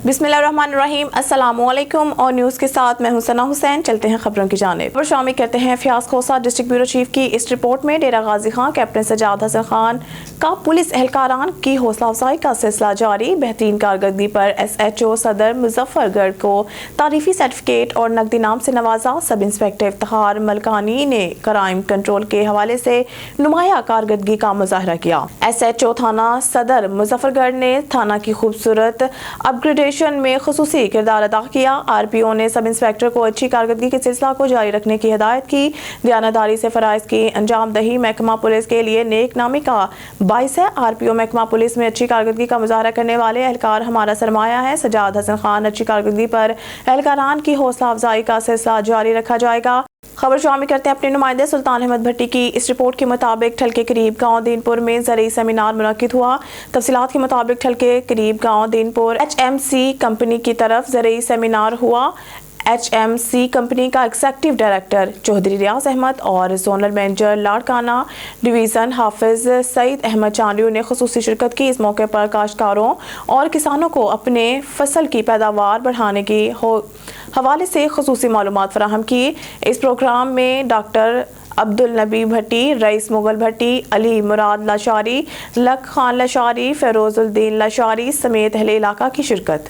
बिस्मिल्लाहिर्रहमानिर्रहीम। अस्सलामुअलैकुम और न्यूज़ के साथ मैं हूं सना हुसैन। चलते हैं खबरों की जानिब और शामिल करते हैं फयाज खोसा डिस्ट्रिक्ट ब्यूरो चीफ की इस रिपोर्ट में। डेरा गाजी खान कैप्टन सजाद हसन खान का पुलिस एहलकारान की हौसला अफजाई का सिलसिला जारी। बेहतरीन कारकर्दगी पर SHO सदर मुजफ्फरगढ़ को तारीफी सर्टिफिकेट और नकदी नाम से नवाजा। सब इंस्पेक्टर इफ्तिखार मलकानी ने क्राइम कंट्रोल के हवाले से नुमाया कारकर्दगी का मुजाहरा किया। SHO थाना सदर मुजफ्फरगढ़ ने थाना की खूबसूरत अपग्रेडेशन में खुसूसी किरदार अदा किया। RPO ने सब इंस्पेक्टर को अच्छी कारकर्दगी के सिलसिला को जारी रखने की हिदायत की। दयानतदारी से फराइज की अंजाम दही महकमा पुलिस के लिए नेक नामी का बाइस है। RPO महकमा पुलिस में अच्छी कारकर्दगी का मुजाहरा करने वाले एहलकार हमारा सरमाया है। सजाद हसन खान अच्छी कारकर्दगी पर एहलकारान की हौसला अफजाई का सिलसिला जारी रखा जाएगा। खबर शामिल करते हैं अपने नुमाइंदे सुल्तान अहमद भट्टी की इस रिपोर्ट के मुताबिक ठल के करीब गांव दीनपुर में ज़रई सेमिनार मुनक्किद हुआ। तफसीलात के मुताबिक ठल के करीब गांव दीनपुर HMC कंपनी की तरफ ज़रई सेमिनार हुआ। HMC कंपनी का एग्जीक्यूटिव डायरेक्टर चौधरी रियाज अहमद और zonal manager Larkana division Hafiz Saeed Ahmad Chandio ने खुसूसी शिरकत की। इस मौके पर काश्तकारों और किसानों को अपने फसल की पैदावार बढ़ाने की हवाले से खुसूसी मालूमात फराहम की। इस प्रोग्राम में डॉक्टर अब्दुल नबी भट्टी, रईस मुगल भट्टी, अली मुराद लाशारी, लक खान लाशारी, फेरोजुद्दीन लाशारी समेत अहले इलाका की शिरकत।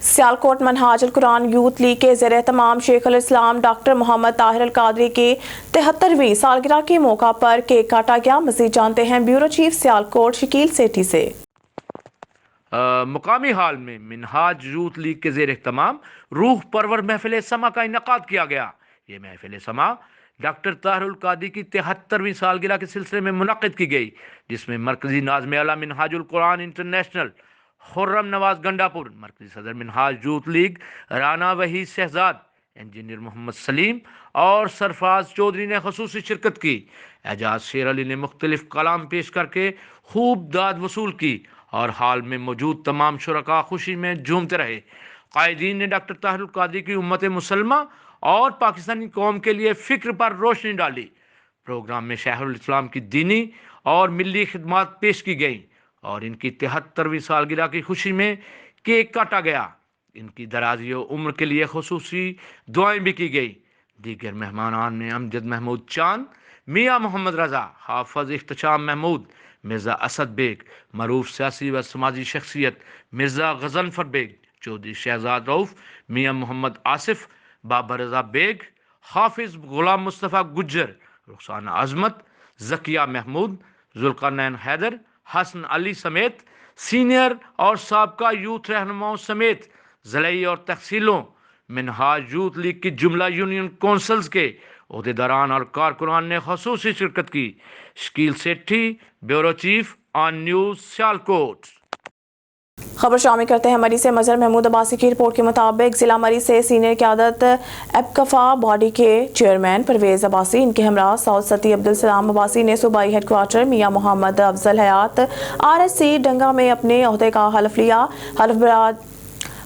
सियालकोट मनहाज अल कुरान यूथ लीग के ज़ेर तमाम शेख अल इस्लाम डॉक्टर मोहम्मद ताहिर अल कादरी के 73वीं सालगिरह के मौका पर केक काटा गया। मज़ीद जानते हैं ब्यूरो चीफ सियालकोट शकील सेठी से। मुकामी हाल में मिनहाज यूथ लीग के ज़ेर तमाम रूह परवर महफिल समा का इनकाद किया गया। ये महफिल समा डॉक्टर ताहिर अल कादरी की 73वीं सालगिरह के सिलसिले में मुनक़्क़िद की गई, जिसमें मरकजी नाज़िम आला मिनहाज अल कुरान इंटरनेशनल खुर्रम नवाज गंडापुर, मरकजी सदर मिनहाज यूथ लीग राना वही शहजाद, इंजीनियर मोहम्मद सलीम और सरफराज चौधरी ने खुसूसी शिरकत की। एजाज शेर अली ने मुख्तलिफ कलाम पेश करके खूब दाद वसूल की और हाल में मौजूद तमाम शुरका खुशी में झूमते रहे। कायदीन ने डॉक्टर ताहिर अल कादरी की उम्मत मुसलमा और पाकिस्तानी कौम के लिए फ़िक्र पर रोशनी डाली। प्रोग्राम में शहरुल इस्लाम की दीनी और मिली खिदमात पेश की गई और इनकी 73वीं सालगिरह की खुशी में केक काटा गया। इनकी दराज़ी उम्र के लिए खुसूसी दुआएं भी की गई। दीगर मेहमानान में अमजद महमूद चांद, मियाँ मोहम्मद रज़ा, हाफज इख्तिशाम महमूद, मिर्ज़ा असद बेग, मरूफ सियासी व समाजी शख्सियत मिर्ज़ा गज़नफर बेग, चौधरी शहजाद रऊफ़, मियाँ मोहम्मद आसिफ, बाबर रज़ा बेग, हाफिज़ गुलाम मुस्तफ़ा गुज्जर, रुखसाना अज़मत, ज़किया महमूद, जुल्क़रनैन हैदर, हसन अली समेत सीनियर और साबका यूथ रहनुमाओं समेत ज़िले और तहसीलों मिनहाज यूथ लीग की जुमला यूनियन कौंसल्स के ओहदेदारान और कारकुनान ने खुसूसी शिरकत की। Shakeel Sethi, bureau chief on news Sialkot. खबर शामिल करते हैं मरी से। मजहर महमूद अब्बासी की रिपोर्ट के मुताबिक जिला मरी से सीनियर क़यादत एपकफा बॉडी के चेयरमैन परवेज़ अब्बासी, इनके हमरा साउथ सती अब्दुल सलाम अब्बासी ने सूबाई हेडक्वार्टर मियाँ मोहम्मद अफजल हयात RSC डंगा में अपने ओहदे का हल्फ लिया।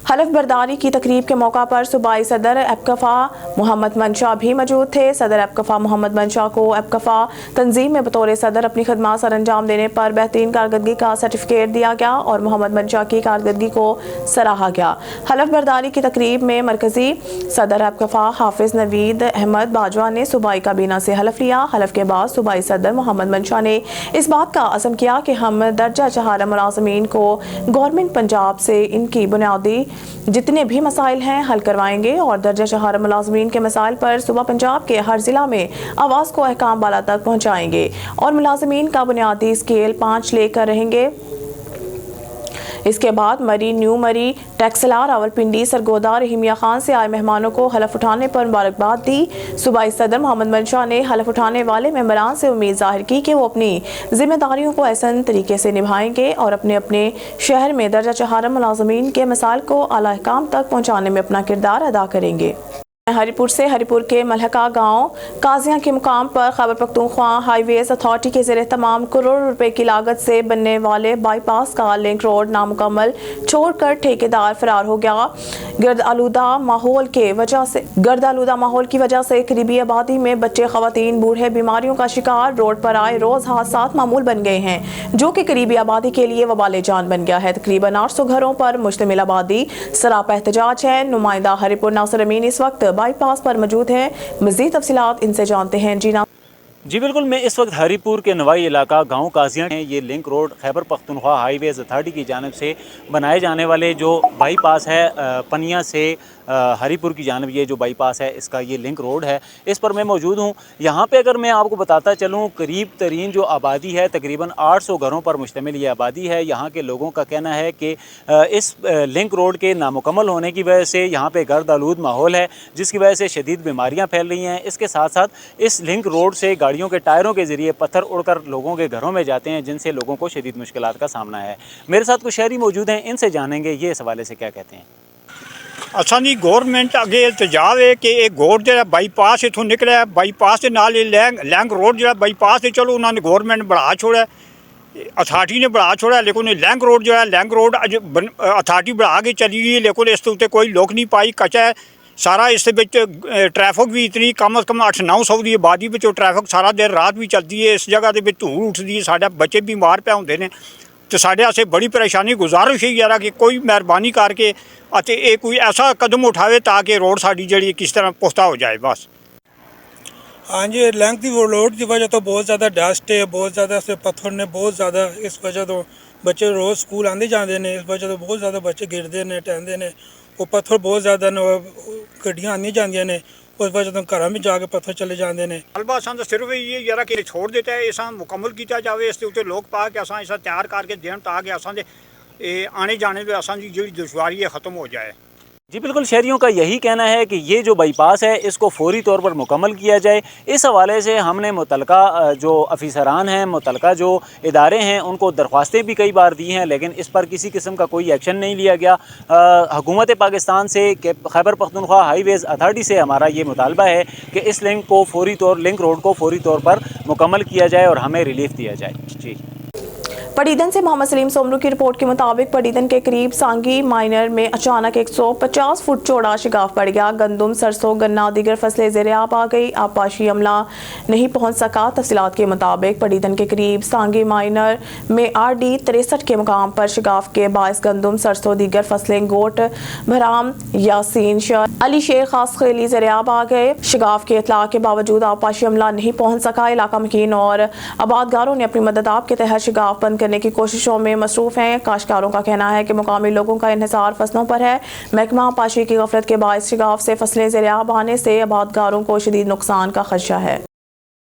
हल्फ बर्दारी की तकरीब के मौका पर सूबाई सदर एपकफा मोहम्मद मंशा भी मौजूद थे। सदर एपकफा मोहम्मद मंशा को एपकफा तंजीम में बतौर सदर अपनी खदमात सर अंजाम देने पर बेहतरीन कारकर्दगी का सर्टिफिकेट दिया गया और मोहम्मद मंशा की कारकर्दगी को सराहा गया। हल्फ बर्दारी की तकरीब में मरकजी सदर एपकफा हाफिज नवीद अहमद बाजवा ने सूबाई काबीना से हल्फ लिया। हल्फ के बाद सूबाई सदर मोहम्मद मंशा ने इस बात का अज़म किया कि हम दर्जा चहारा मुलाज़मीन को गवर्नमेंट पंजाब से इनकी बुनियादी जितने भी मसाइल हैं हल करवाएंगे और दर्जा चहारा मुलाज़मीन के मसाइल पर सूबा पंजाब के हर ज़िला में आवाज़ को अहकाम बाला तक पहुँचाएंगे और मुलाज़मीन का बुनियादी स्केल 5 लेकर रहेंगे। इसके बाद मरी, न्यू मरी, टैक्सला, रावलपिंडी, सरगोदा, रहीमिया खान से आए मेहमानों को हलफ उठाने पर मुबारकबाद दी। सूबाई सदर मोहम्मद मंशा ने हलफ उठाने वाले मेंबरान से उम्मीद जाहिर की कि वो अपनी जिम्मेदारियों को एहसन तरीके से निभाएंगे और अपने अपने शहर में दर्जा चहारा मुलाज़मीन के मसाइल को आला अहकाम तक पहुँचाने में अपना किरदार अदा करेंगे। हरिपुर से हरिपुर के मलहका गांव काजियां के मुकाम पर खैबर पख्तूनख्वा हाईवेज अथॉरिटी के ज़ेरे तमाम करोड़ रुपए की लागत से बनने वाले बाईपास का लिंक रोड नामुकम्मल छोड़कर ठेकेदार फरार हो गया। गर्द आलूदा माहौल की वजह से करीबी आबादी में बच्चे, खवातीन, बूढ़े बीमारियों का शिकार रोड पर आए रोज हादसात मामूल बन गए हैं, जो कि करीबी आबादी के लिए वबाले जान बन गया है। तकरीबन 800 घरों पर मुश्तमिल आबादी सरापा एहतजाज है। नुमाइंदा हरिपुर नासिर अमीन इस वक्त बाईपास पर मौजूद है। मज़ीद तफसीलात इनसे जानते हैं। जी बिल्कुल, मैं इस वक्त हरिपुर के नवाई इलाका गांव काजियां है। ये link road Khyber Pakhtunkhwa highways authority की जानिब से बनाए जाने वाले जो बाईपास है पनिया से हरिपुर की जानिब, ये जो बाईपास है इसका ये लिंक रोड है, इस पर मैं मौजूद हूँ। यहाँ पे अगर मैं आपको बताता चलूँ, करीब तरीन जो आबादी है तकरीबन 800 घरों पर मुश्तमिल ये आबादी है। यहाँ के लोगों का कहना है कि इस लिंक रोड के नामुकम्मल होने की वजह से यहाँ पे गर्द आलूद माहौल है, जिसकी वजह से शदीद बीमारियाँ फैल रही हैं। इसके साथ साथ इस लिंक रोड से गाड़ियों के टायरों के ज़रिए पत्थर उड़कर लोगों के घरों में जाते हैं, जिनसे लोगों को शदीद मुश्किलात का सामना है। मेरे साथ कुछ शहरी मौजूद हैं, इनसे जानेंगे ये इस हवाले से क्या कहते हैं। असां दी गौरमेंट अगे इल्तजाव है कि एक गोर जो बाईपास इतों निकलिया, बाईपास के नाल लैंग रोड जो बाईपास से चलो उन्होंने गौरमेंट बढ़ा छोड़ा, अथॉरिटी ने बढ़ा छोड़ा, लेकिन लैंग रोड जो है लैंग रोड अज अथॉरिटी बढ़ा के चली गई, लेकिन इस उत्ते कोई लोक नहीं पाई, कच्चा है सारा। इस ट्रैफिक भी इतनी कम अज़ कम 800-900 की आबादी में ट्रैफिक सारा दिन रात भी चलती है। इस जगह के धूड़ उठती है, साढ़े बच्चे बीमार पे होंगे ने, तो साढ़े वास्ते बड़ी परेशानी। गुजारिश है यार कि कोई मेहरबानी करके कोई ऐसा कदम उठावे ताकि रोड साड़ी जी किस तरह पुख्ता हो जाए बस। हाँ जी, लेंथ रोड की वजह तो बहुत ज़्यादा डस्ट है, बहुत ज़्यादा से पत्थर ने बहुत ज़्यादा, इस वजह तो बच्चे रोज़ स्कूल आते जाते हैं, इस वजह तो बहुत ज़्यादा बच्चे गिरते हैं टहते हैं। वो पत्थर बहुत ज़्यादा ने, गड्डियाँ आनी जाती ने, उस वजह तो घर में जाके पत्थर चले जाते हैं। गलबा असा तो सिर्फ ये यार कि छोड़ देता है, इस मुकम्मल किया जाए, इस उत्ते लोग पा के असा इस तैयार करके देन ताकि असा आने जाने में असा की जी दुश्वारी है ख़त्म हो जाए। जी बिल्कुल, शहरियों का यही कहना है कि ये जो बाईपास है इसको फौरी तौर पर मुकम्मल किया जाए। इस हवाले से हमने मुतलका जो अफसरान हैं, मुतलका जो इदारे हैं, उनको दरख्वास्तें भी कई बार दी हैं, लेकिन इस पर किसी किस्म का कोई एक्शन नहीं लिया गया। हुकूमत पाकिस्तान से खैबर पख्तूनख्वा हाईवेज़ अथॉरिटी से हमारा ये मुतालबा है कि इस लिंक रोड को फौरी तौर पर मुकम्मल किया जाए और हमें रिलीफ दिया जाए। जी। पड़ीदन से मोहम्मद सलीम सोमरू की रिपोर्ट के मुताबिक पड़ीदन के करीब सांगी माइनर में अचानक 150 फुट चौड़ा शिगाफ पड़ गया। गंदम, सरसों, गन्ना, दीगर फसलें ज़ेरे आब आ गई। आबपाशी अमला नहीं पहुंच सका। तफसीलात के मुताबिक पड़ीदन के करीब सांगी माइनर में RD 63 के मुकाम पर शिगाफ के बायस गंदम, सरसों, दीगर फसलें, गोट, भराम, यासीन शर, अली शेर खास खेली ज़ेरे आब आ गए। शिगाफ के इतला के बावजूद आबपाशी अमला नहीं पहुंच सका। इलाका मकीन और आबादगारों ने अपनी मदद आप के तहत शिगाफ बंद करने की कोशिशों में मसरूफ हैं। काश्तकारों का कहना है कि मुकामी लोगों का इन्हिसार फसलों पर है। महकमा पाशी की गफलत के बायस शिगाफ से फसलें ज़ेरे आब आने से आबादगारों को शदीद नुकसान का खदशा है।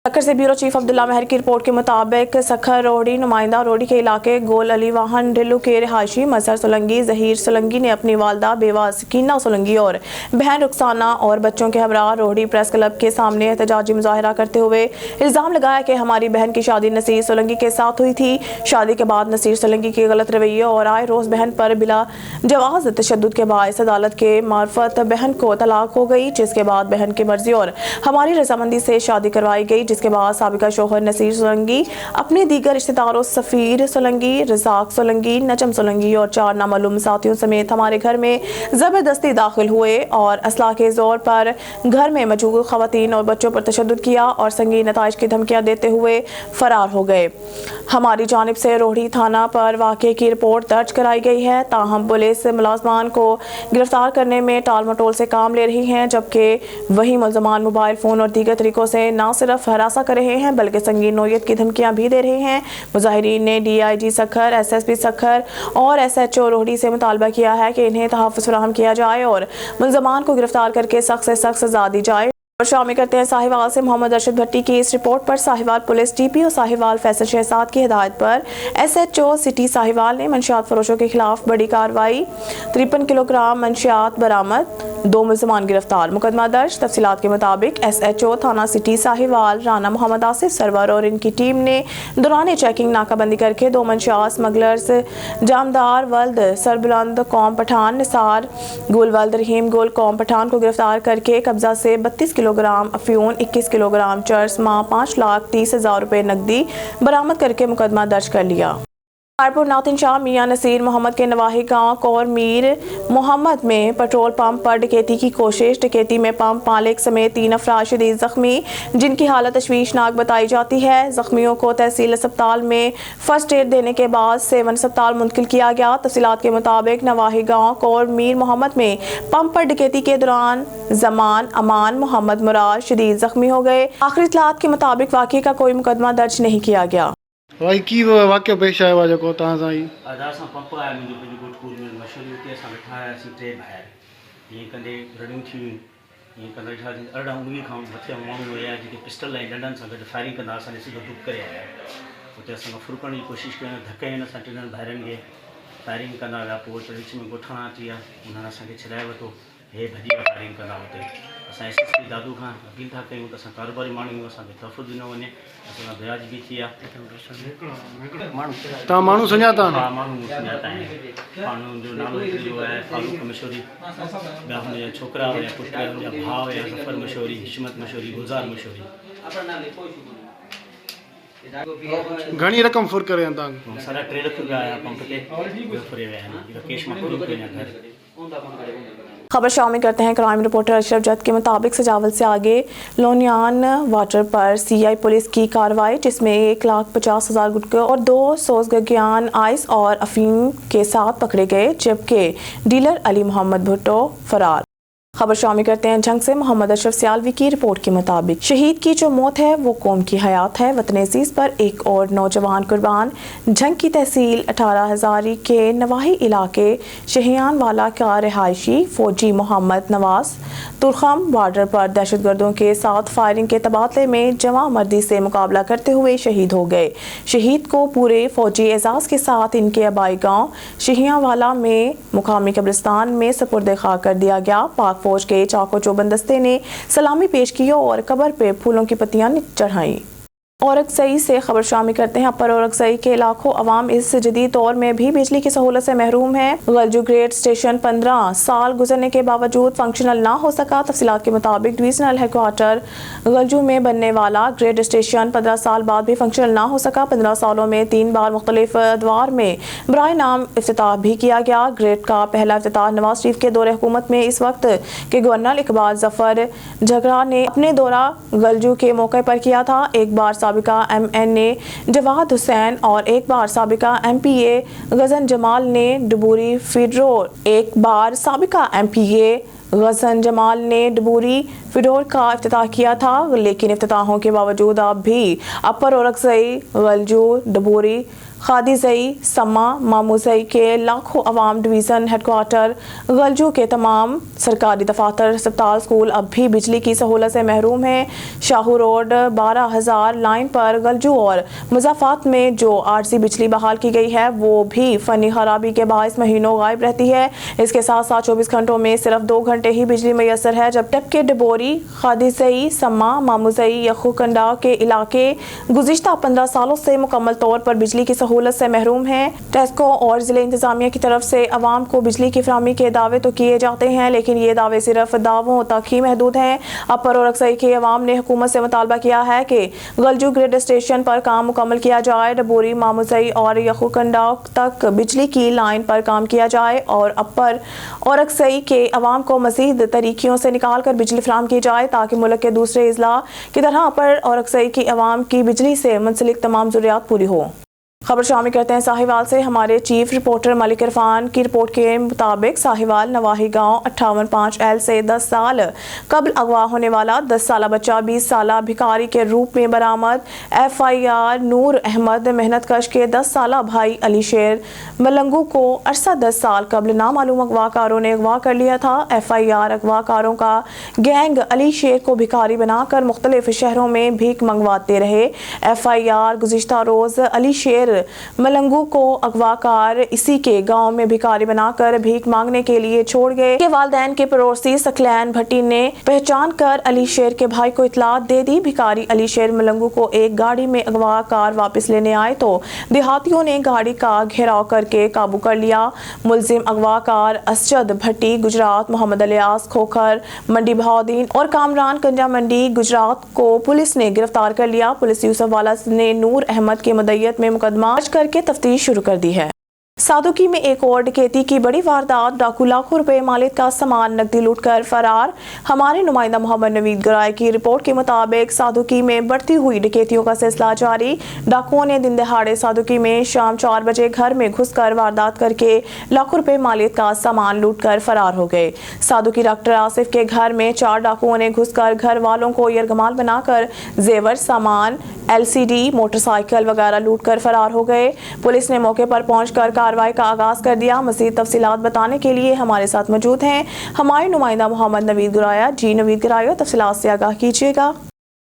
सखर से ब्यूरो चीफ अब्दुल्ला महर की रिपोर्ट के मुताबिक सखर रोहड़ी नुमाइंदा रोहड़ी के इलाके गोल अली वाहन ढिल्लू के रिहायशी मजहर सोलंगी जहीर सोलंगी ने अपनी वालदा बेवा सकीना सोलंगी और बहन रुखसाना और बच्चों के हमरा रोहड़ी प्रेस क्लब के सामने एहतजाजी मुजाहरा करते हुए इल्ज़ाम लगाया कि हमारी बहन की शादी नसीर सोलंगी के साथ हुई थी। शादी के बाद नसीर सोलंगी के गलत रवैये और आए रोज़ बहन पर बिला जवाज़ तशद्दुद के बायस अदालत के मार्फत बहन को तलाक हो गई, जिसके बाद बहन की मर्जी और हमारी रजामंदी से शादी करवाई गई। जिसके बाद साबिका शोहर नसीर सोलंगी अपने दीगर रिश्तेदारों सफ़ीर सोलंगी, रज़ाक सोलंगी, नजम सोलंगी और 4 नामालूम साथियों समेत हमारे घर में ज़बरदस्ती दाखिल हुए और असला के जोर पर घर में मौजूद खवातीन और बच्चों पर तशद्दुद किया और संगीन नताइज की धमकियां देते हुए फरार हो गए। हमारी जानिब से रोहड़ी थाना पर वाक़े की रिपोर्ट दर्ज कराई गई है। ताहम पुलिस मुलाजमान को गिरफ्तार करने में टाल मटोल से काम ले रही है, जबकि वही मुलजमान मोबाइल फ़ोन और दीगर तरीक़ों से न सिर्फ हरासा कर रहे हैं बल्कि संगीन नौयत की धमकियां भी दे रहे हैं। मुजाहिरीन ने DIG सखर, SSP सखर और SHO रोहड़ी से मुतालबा किया है कि इन्हें तहफ़्फ़ुज़ फराहम किया जाए और मुलजमान को गिरफ्तार करके सख्त से सख्त सज़ा दी जाए। और शामिल करते हैं साहिवाल से मोहम्मद अरशद भट्टी की इस रिपोर्ट पर। साहिवाल पुलिस DPO साहिवाल फैसल शहजाद की हिदायत पर SHO सिटी साहिवाल ने मंशियात फरोशों के खिलाफ बड़ी कार्रवाई, 53 किलोग्राम मंशियात बरामद, 2 मुलजमान गिरफ्तार, मुकदमा दर्ज। तफसीलात के मुताबिक SHO थाना सिटी साहिवाल राना मोहम्मद आसिफ सरवर और इनकी टीम ने दौरान चेकिंग नाकाबंदी करके 2 मंशियात स्मगलर्स जामदार वल्द सरबुलंद कौम पठान निसार गुल वल्द रहीम गुल कौम पठान को गिरफ्तार करके कब्जा से 32 किलोग्राम अफ्यून, 21 किलोग्राम चर्स मां 5,30,000 रुपये नकदी बरामद करके मुकदमा दर्ज कर लिया। कारपुर नातिन शाह मियां नसीर मोहम्मद के नवाही गांव कौर मीर मोहम्मद में पेट्रोल पंप पर डकैती की कोशिश। डकैती में पंप मालिक समेत 3 अफराद शदीद जख्मी, जिनकी हालत तशवीशनाक बताई जाती है। जख्मियों को तहसील अस्पताल में फर्स्ट एड देने के बाद सेवन अस्पताल मुंतकिल किया गया। तफसीलात के मुताबिक नवाही गांव कौर मीर मोहम्मद में पंप पर डकैती के दौरान जमान अमान मोहम्मद मुराद शदीद जख्मी हो गए। आखिरी इत्तलात के मुताबिक वाक़ये का कोई मुकदमा दर्ज नहीं किया गया। भाई की वाक्य पेश आयो आहे जेको तव्हां सां ई आधा सां पंप आहे मुंहिंजो पंहिंजो गोठपूर में मशहूरी हुते असां वेठा आयासीं 3 ॿाहिरि ईअं कंदे रड़ियूं थियूं ईअं कंदे वेठासीं 18-19 खां मथे माण्हू हुया जेके पिस्टल ऐं डंडनि सां गॾु फायरिंग कंदा असांखे सिधो डुक करे आया। हुते असां फुरकण जी कोशिशि कयूं, धके हिन असां 3 ॿाहिरनि खे फायरिंग कंदा हुआ। पोइ विच में ॻोठाणा अची विया, उन्हनि असांखे छॾाए वरितो, हे भॼी विया फायरिंग कंदा। हुते असां SSP दादू खां अपील था कयूं त असां कारोबारी माण्हू आहियूं, असांखे तहफ़ुज़ ॾिनो वञे, असां बेआजिबी थी आहे। तव्हां माण्हू सुञाता हा माण्हू सुञाता आहिनि। माण्हू जो नालो जो आहे फारूक मशहूरी, ॿिया हुनजा छोकिरा हुया, पुट हुनजा भाउ हुया, ज़फ़र मशहूरी, हिशमत मशहूरी, गुज़ार मशहूरी। घणी रक़म फुर करे तव्हां? 3.5 लाख रुपया आया पंप ते, फुरे विया आहिनि, केश मां पूरो कया घर। खबर शामिल करते हैं क्राइम रिपोर्टर अशरफ जद के मुताबिक सजावल से आगे लोनियान वाटर पर CI पुलिस की कार्रवाई, जिसमें 1,50,000 गुटखे और 2 सोजगज्ञान आइस और अफीम के साथ पकड़े गए, जबकि डीलर अली मोहम्मद भुट्टो फरार। खबर शामिल करते हैं जंग से। मोहम्मद अशरफ सियालवी की रिपोर्ट के मुताबिक शहीद की जो मौत है वो कौम की हयात है। वतन अजीज पर एक और नौजवान कुर्बान। जंग की तहसील 18 हज़ारी के नवाही इलाके शहियान वाला का रिहायशी फौजी मोहम्मद नवाज तुरखम बॉर्डर पर दहशतगर्दों के साथ फायरिंग के तबादले में जवां मर्दी से मुकाबला करते हुए शहीद हो गए। शहीद को पूरे फौजी एजाज के साथ इनके आबाई गाँव शहियावाला में मुकामी कब्रिस्तान में सपुर्द खाक कर दिया गया। पाक फौज के चाको चौबंद दस्ते ने सलामी पेश की और कब्र पे फूलों की पत्तियां चढ़ाई। औरकजई से खबर शामिल करते हैं। अपर औरकजई के लाखों अवाम इस जदीद दौर में भी बिजली की सहूलत से महरूम है। गलजू ग्रेड स्टेशन 15 साल गुजरने के बावजूद फंक्शनल ना हो सका। तफसीलात के मुताबिक डिवीजनल हेडक्वार्टर गलजू में बनने वाला ग्रेड स्टेशन 15 साल बाद भी फंक्शनल ना हो सका। 15 सालों में 3 बार मुख्तलिफ अदवार में बराए नाम इफ्तिताह भी किया गया। ग्रेड का पहला इफ्तिताह नवाज शरीफ के दौरे हुकूमत में इस वक्त के गवर्नर इकबाल जफर झगड़ा ने अपने दौरा गलजू के मौके पर किया था। एक बार साबिका MNA जवाद हुसैन और एक बार साबिका MPA गजन जमाल ने डबूरी फीडरोर गजन जमाल ने डबूरी फिडोर का इफ्तिताह किया था। लेकिन इफ्तिताहों के बावजूद अब भी अपर औरकजई गलजू डबूरी खादीजई समा मामूजई के लाखों अवाम डिवीज़न हेडक्वार्टर गलजू के तमाम सरकारी दफातर अस्पताल स्कूल अब भी बिजली की सहूलत से महरूम हैं। शाहू रोड 12,000 लाइन पर गलजू और मुजाफात में जो आरजी बिजली बहाल की गई है वो भी फनी खराबी के बायस महीनों गायब रहती है। इसके साथ साथ 24 घंटों में सिर्फ 2 घंटे ही बिजली मैसर है। जबकि डबोरी खादीजई समा मामूजई यखूकंडा के इलाके गुज़िश्ता 15 सालों से मुकम्मल तौर पर बिजली की सहूलत से महरूम हैं। टेस्को और जिले इंतजामिया की तरफ से अवाम को बिजली की फराहमी के दावे तो किए जाते हैं, लेकिन ये दावे सिर्फ दावों तक ही महदूद हैं। अपर औरकजई के अवाम ने हुकूमत से मुतालबा किया है कि गलजू ग्रिड स्टेशन पर काम मुकम्मल किया जाए, डबोरी मामूजई और यखूकंडा तक बिजली की लाइन पर काम किया जाए और अपर औरकजई के अवाम को मजीद तरीक़ों से निकाल कर बिजली फराहम की जाए ताकि मुल्क के दूसरे अजला की तरह अपर औरकजई की अवाम की बिजली से मुंसलिक तमाम ज़रूरियात पूरी हो। खबर शामिल करते हैं साहिवाल से। हमारे चीफ रिपोर्टर मलिक इरफान की रिपोर्ट के मुताबिक साहिवाल नवाही गांव 58-5L से 10 साल कबल अगवा होने वाला 10 साला बच्चा 20 साला भिखारी के रूप में बरामद। FIR नूर अहमद मेहनत कश के 10 साला भाई अली शेर मलंगू को अरसा 10 साल कबल नामालूम अगवाकारों ने अगवा कर लिया था। FIR अगवाकारों का गैंग अली शेर को भिखारी बनाकर मुख्तलिफ शहरों में भीख मंगवाते रहे। FIR गुज़िश्ता रोज़ अली शेर मलंगू को अगवाकार इसी के गांव में भिखारी बनाकर भीख मांगने के लिए छोड़ गए। के वालिदैन के पड़ोसी सकलैन भट्टी ने पहचान कर अली शेर के भाई को इतलात दे दी। भिखारी अली शेर मलंगू को एक गाड़ी में अगवाकार वापस लेने आए तो देहातियों ने गाड़ी का घेराव करके काबू कर लिया। मुलजिम अगवाकार असजद भट्टी गुजरात, मोहम्मद अलियास खोखर मंडी बहाउद्दीन और कामरान कंजा मंडी गुजरात को पुलिस ने गिरफ्तार कर लिया। पुलिस यूसुफ वाला ने नूर अहमद के मुद्दईयत में मुकदमा दर्ज करके तफ्तीश शुरू कर दी है। सादुकी में एक और डकैती की बड़ी वारदात, डाकू लाखों रुपए मालिक का सामान नकदी लूटकर फरार। हमारे नुमाइंदा मोहम्मद नवीद गराय की रिपोर्ट के मुताबिक सादुकी में बढ़ती हुई डकैतियों का सिलसिला जारी। डाकुओं ने दिन दहाड़े सादुकी में शाम 4 बजे घर में घुसकर वारदात करके लाखों रुपए मालिक का सामान लूटकर फरार हो गए। सादुकी डॉक्टर आसिफ के घर में 4 डाकुओं ने घुसकर घर वालों को यरगमाल बनाकर जेवर, सामान, LCD, मोटरसाइकिल वगैरह लूटकर फरार हो गए। पुलिस ने मौके पर पहुंचकर कार्रवाई का आगाज कर दिया। मज़ीद तफसीलात बताने के लिए हमारे साथ मौजूद हैं हमारे नुमाइंदा मोहम्मद नवीद गुराया। जी नवीद गुराया, तफसीलात से आगाह कीजिएगा।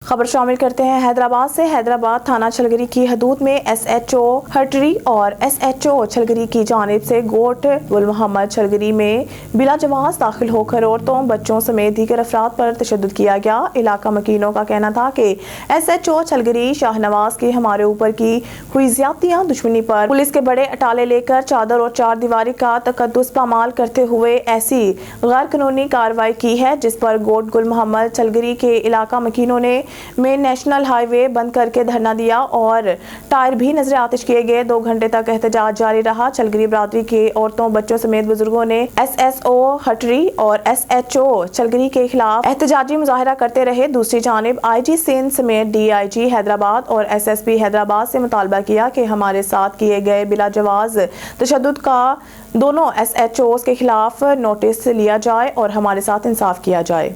खबर शामिल करते हैं हैदराबाद से। हैदराबाद थाना छलगरी की हदूद में SHO हटरी और SHO छलगरी की जानिब से गोट गुल मोहम्मद छलगरी में बिला जवाज दाखिल होकर औरतों, बच्चों समेत दीगर अफराद पर तशद्दुद किया गया। इलाका मकीनों का कहना था कि SHO छलगरी शाहनवाज की हमारे ऊपर की हुई ज्यादतियां, दुश्मनी पर पुलिस के बड़े अटाले लेकर चादर और 4 दीवारी का तकद्दुस पामाल करते हुए ऐसी गैर कानूनी कार्रवाई की है जिस पर गोट गुल मोहम्मद छलगरी के इलाका मकीनों ने में नेशनल हाईवे बंद करके धरना दिया और टायर भी नजर आतिश किए गए। 2 घंटे तक एहतजाज जारी रहा। छलगरी बरादरी के औरतों, बच्चों समेत बुजुर्गों ने SSO हटरी और SHO छलगरी के खिलाफ एहतजाजी मुजाहरा करते रहे। दूसरी जानिब IG सिंध समेत DIG हैदराबाद और SSP हैदराबाद से मुतालबा किया कि हमारे साथ किए गए बिला जवाज तशद्दुद का दोनों SHOs के खिलाफ नोटिस लिया जाए और हमारे साथ इंसाफ किया जाए।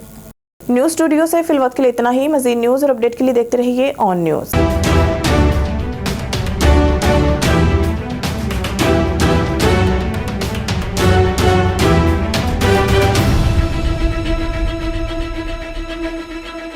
न्यूज़ स्टूडियो से फिलवक्त के लिए इतना ही। मज़ीद न्यूज़ और अपडेट के लिए देखते रहिए ऑन न्यूज़।